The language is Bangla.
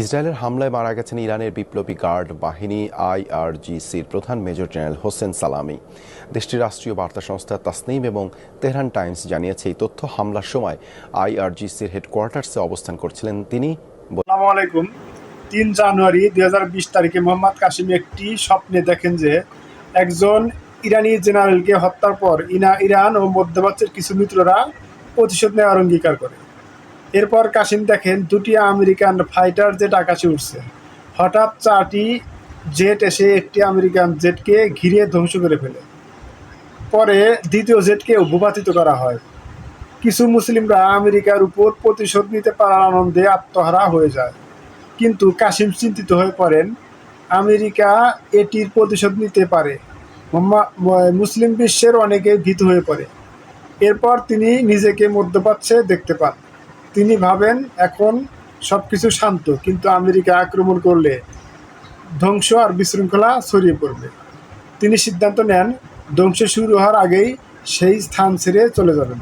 ইসরায়েলের হামলায় মারা গেছেন ইরানের বিপ্লবী গার্ড বাহিনী আইআরজিসির প্রধান মেজর জেনারেল হোসেন সালামি। দেশটির রাষ্ট্রীয় বার্তা সংস্থা তাসনিম এবং তেহরান টাইমস জানিয়েছে, এই তথ্য হামলার সময় আইআরজিসির হেডকোয়ার্টার্সে অবস্থান করছিলেন তিনি। আসসালামু আলাইকুম। ৩ জানুয়ারি ২০২০ তারিখে মোহাম্মদ কাসিম একটি স্বপ্নে দেখেন যে একজন ইরানি জেনারেলকে হত্যার পর ইরান ও মধ্যপ্রাচ্যের কিছু মিত্ররা প্রতিশোধ নেওয়ার অঙ্গীকার করে। এরপর কাসিম দেখেন দুটি আমেরিকান ফাইটার জেট আকাশে উঠছে। হঠাৎ 4টি জেট এসে একটি আমেরিকান জেটকে ঘিরে ধ্বংস করে ফেলে। পরে দ্বিতীয় জেটকেও ভূপাতিত করা হয়। কিছু মুসলিমরা আমেরিকার উপর প্রতিশোধ নিতে পারার আনন্দে আত্মহারা হয়ে যায়, কিন্তু কাসিম চিন্তিত হয়ে পড়েন, আমেরিকা এটির প্রতিশোধ নিতে পারে। মুসলিম বিশ্বের অনেকেই ভীত হয়ে পড়ে। এরপর তিনি নিজেকে মধ্যপ্রাচ্যে দেখতে পান। তিনি ভাবেন এখন সব কিছু শান্ত, কিন্তু আমেরিকা আক্রমণ করলে ধ্বংস আর বিশৃঙ্খলা ছড়িয়ে পড়বে। তিনি সিদ্ধান্ত নেন ধ্বংস শুরু হওয়ার আগেই সেই স্থান ছেড়ে চলে যাবেন।